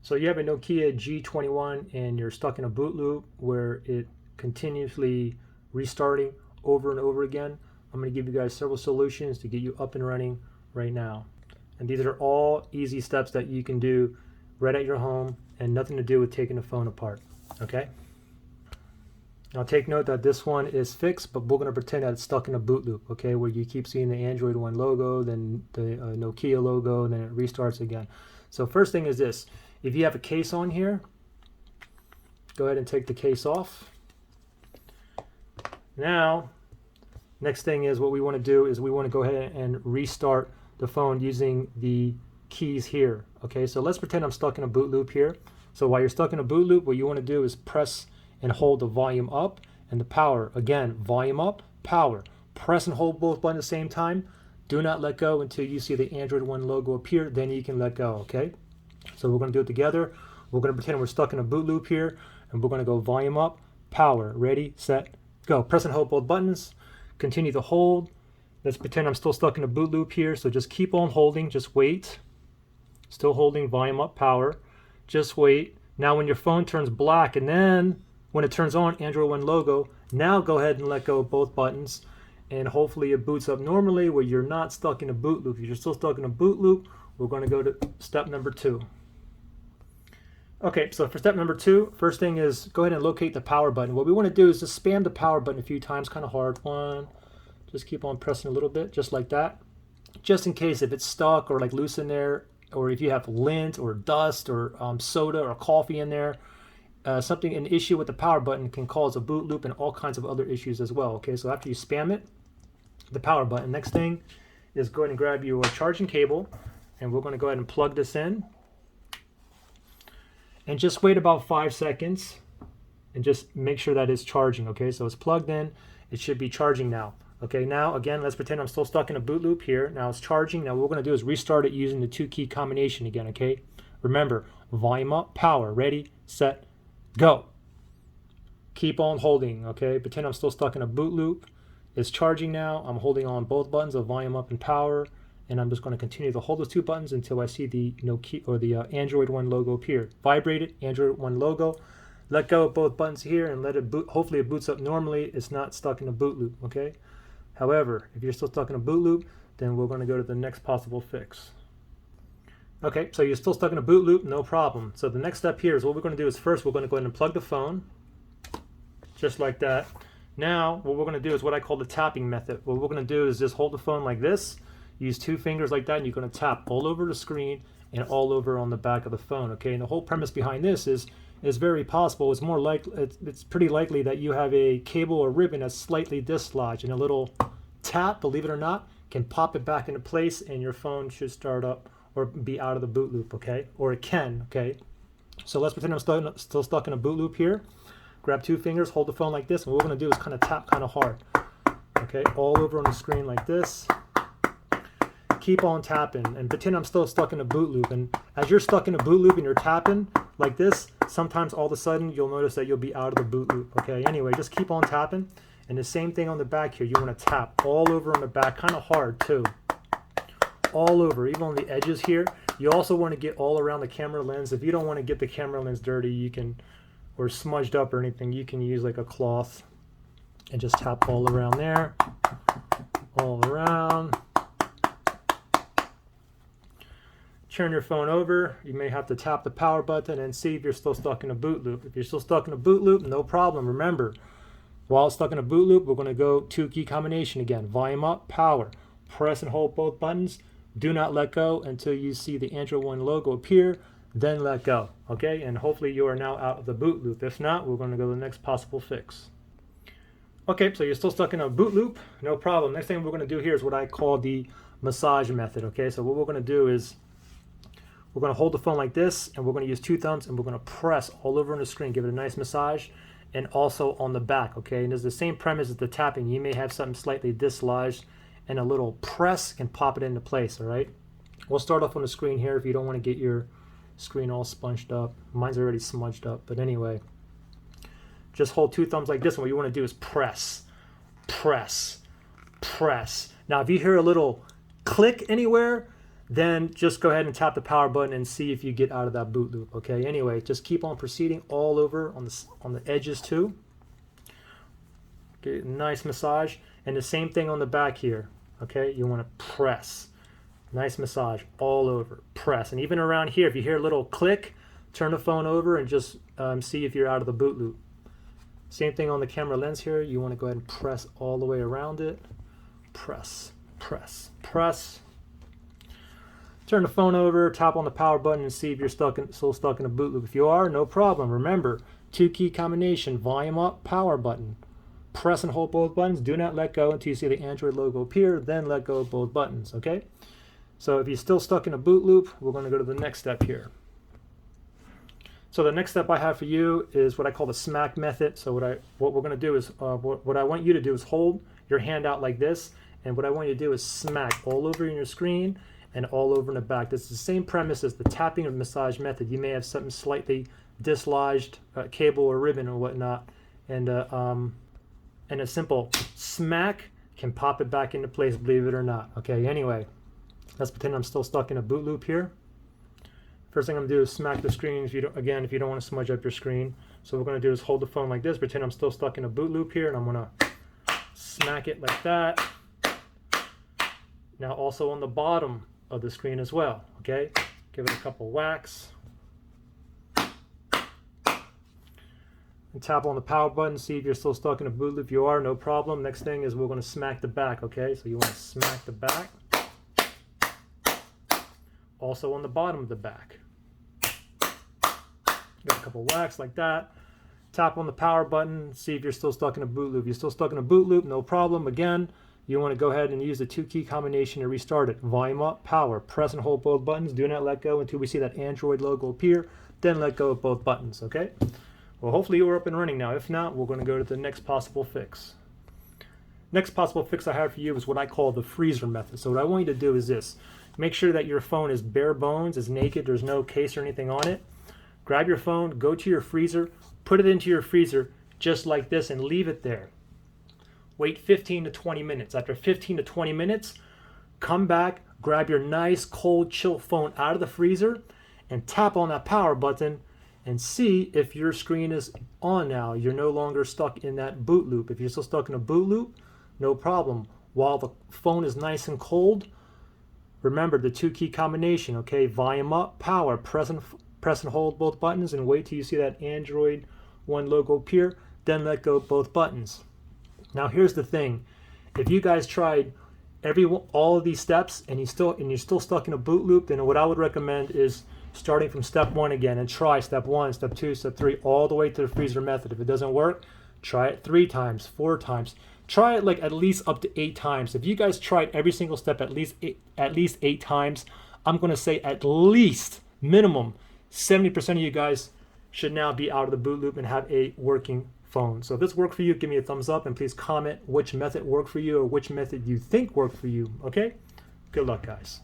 So you have a Nokia G21 and you're stuck in a boot loop where it continuously restarting over and over again. I'm going to give you guys several solutions to get you up and running right now. And these are all easy steps that you can do right at your home and nothing to do with taking the phone apart. Okay? Now take note that this one is fixed, but we're going to pretend that it's stuck in a boot loop, okay, where you keep seeing the Android One logo, then the Nokia logo, and then it restarts again. So first thing is this. If you have a case on here, go ahead and take the case off. Now, next thing is what we want to do is we want to go ahead and restart the phone using the keys here. Okay, so let's pretend I'm stuck in a boot loop here. So while you're stuck in a boot loop, what you want to do is press and hold the volume up and the power. Again, volume up, power. Press and hold both buttons at the same time. Do not let go until you see the Android One logo appear, then you can let go, okay? So we're going to do it together. We're going to pretend we're stuck in a boot loop here, and we're going to go volume up, power. Ready, set, go. Press and hold both buttons. Continue to hold. Let's pretend I'm still stuck in a boot loop here, so just keep on holding. Just wait. Still holding volume up, power. Just wait. Now when your phone turns black, and then when it turns on, Android One logo, now go ahead and let go of both buttons, and hopefully it boots up normally where you're not stuck in a boot loop. If you're still stuck in a boot loop, we're going to go to step number 2. Okay, so for step number 2, first thing is go ahead and locate the power button. What we want to do is just spam the power button a few times, kind of hard. 1, just keep on pressing a little bit, just like that. Just in case if it's stuck or like loose in there, or if you have lint or dust or soda or coffee in there, an issue with the power button can cause a boot loop and all kinds of other issues as well. Okay, so after you spam it, the power button, next thing is go ahead and grab your charging cable, and we're going to go ahead and plug this in. And just wait about 5 seconds and just make sure that it's charging. Okay, so it's plugged in. It should be charging now. Okay, now again, let's pretend I'm still stuck in a boot loop here. Now it's charging. Now what we're going to do is restart it using the 2-key combination again. Okay, remember, volume up, power. Ready, set, go. Keep on holding. Okay, pretend I'm still stuck in a boot loop. It's charging now. I'm holding on both buttons of volume up and power, and I'm just going to continue to hold those 2 buttons until I see the Nokia or the Android One logo appear. Vibrate it, Android One logo. Let go of both buttons here and let it boot. Hopefully it boots up normally. It's not stuck in a boot loop. Okay. However, if you're still stuck in a boot loop, then we're going to go to the next possible fix. Okay, so you're still stuck in a boot loop, no problem. So the next step here is what we're going to do is first we're going to go ahead and plug the phone, just like that. Now, what we're going to do is what I call the tapping method. What we're going to do is just hold the phone like this, use 2 fingers like that, and you're going to tap all over the screen and all over on the back of the phone. Okay, and the whole premise behind this is very possible. It's more like it's pretty likely that you have a cable or ribbon that's slightly dislodged, and a little tap, believe it or not, can pop it back into place, and your phone should start up or be out of the boot loop. Okay, or it can. Okay, so let's pretend I'm still stuck in a boot loop here. Grab 2 fingers, hold the phone like this, and what we're going to do is kind of tap kind of hard. Okay, all over on the screen like this. Keep on tapping and pretend I'm still stuck in a boot loop. And as you're stuck in a boot loop and you're tapping like this, sometimes all of a sudden you'll notice that you'll be out of the boot loop. Okay, anyway, just keep on tapping. And the same thing on the back here. You want to tap all over on the back, kind of hard too. All over, even on the edges here. You also want to get all around the camera lens. If you don't want to get the camera lens dirty, you can, or smudged up or anything, you can use like a cloth and just tap all around there, all around. Turn your phone over. You may have to tap the power button and see if you're still stuck in a boot loop. If you're still stuck in a boot loop, no problem. Remember, while it's stuck in a boot loop, we're going to go 2-key combination again. Volume up, power. Press and hold both buttons. Do not let go until you see the Android One logo appear. Then let go. Okay, and hopefully you are now out of the boot loop. If not, we're going to go to the next possible fix. Okay, so you're still stuck in a boot loop, no problem. Next thing we're going to do here is what I call the massage method. Okay, so what we're going to do is we're going to hold the phone like this, and we're going to use 2 thumbs, and we're going to press all over on the screen, give it a nice massage, and also on the back. Okay, and there's the same premise as the tapping. You may have something slightly dislodged, and a little press can pop it into place. All right, we'll start off on the screen here if you don't want to get your screen all sponged up. Mine's already smudged up, but anyway, just hold 2 thumbs like this, and what you want to do is press, press, press. Now if you hear a little click anywhere, then just go ahead and tap the power button and see if you get out of that boot loop. Okay, anyway, just keep on proceeding all over on the edges too. Okay, nice massage, and the same thing on the back here. Okay, you want to press, nice massage all over, press, and even around here, if you hear a little click, turn the phone over and just see if you're out of the boot loop. Same thing on the camera lens here. You want to go ahead and press all the way around it. Press, press, press. Turn the phone over, tap on the power button and see if you're still stuck in a boot loop. If you are, no problem. Remember, 2-key combination, volume up, power button. Press and hold both buttons. Do not let go until you see the Android logo appear, then let go of both buttons, okay? So if you're still stuck in a boot loop, we're going to go to the next step here. So the next step I have for you is what I call the smack method. So what we're going to do is, what I want you to do is hold your hand out like this, and what I want you to do is smack all over your screen and all over in the back. This is the same premise as the tapping or massage method. You may have something slightly dislodged, cable or ribbon or whatnot, and a simple smack can pop it back into place, believe it or not. Okay, anyway, let's pretend I'm still stuck in a boot loop here. First thing I'm going to do is smack the screen if you don't want to smudge up your screen. So what we're going to do is hold the phone like this, pretend I'm still stuck in a boot loop here, and I'm going to smack it like that. Now also on the bottom of the screen as well, okay? Give it a couple whacks. And tap on the power button, see if you're still stuck in a boot loop. If you are, no problem. Next thing is we're going to smack the back, okay? So you want to smack the back. Also on the bottom of the back. Give a couple whacks like that. Tap on the power button, see if you're still stuck in a boot loop. If you're still stuck in a boot loop, no problem. Again, you want to go ahead and use the 2-key combination to restart it. Volume up, power, press and hold both buttons. Do not let go until we see that Android logo appear. Then let go of both buttons, okay? Well, hopefully you're up and running now. If not, we're going to go to the next possible fix. Next possible fix I have for you is what I call the freezer method. So what I want you to do is this. Make sure that your phone is bare bones, is naked, there's no case or anything on it. Grab your phone, go to your freezer, put it into your freezer just like this and leave it there. Wait 15 to 20 minutes. After 15 to 20 minutes, come back, grab your nice cold chill phone out of the freezer and tap on that power button and see if your screen is on now. You're no longer stuck in that boot loop. If you're still stuck in a boot loop, no problem. While the phone is nice and cold, remember the 2-key combination, okay? Volume up, power, press and hold both buttons and wait till you see that Android One logo appear, then let go of both buttons. Now here's the thing. If you guys tried all of these steps and you're still stuck in a boot loop, then what I would recommend is starting from step 1 again and try step 1, step 2, step 3, all the way to the freezer method. If it doesn't work, try it 3 times, 4 times. Try it like at least up to 8 times. If you guys tried every single step at least 8 times, I'm going to say at least minimum 70% of you guys should now be out of the boot loop and have a working phone. So if this worked for you, give me a thumbs up and please comment which method worked for you or which method you think worked for you. Okay? Good luck, guys.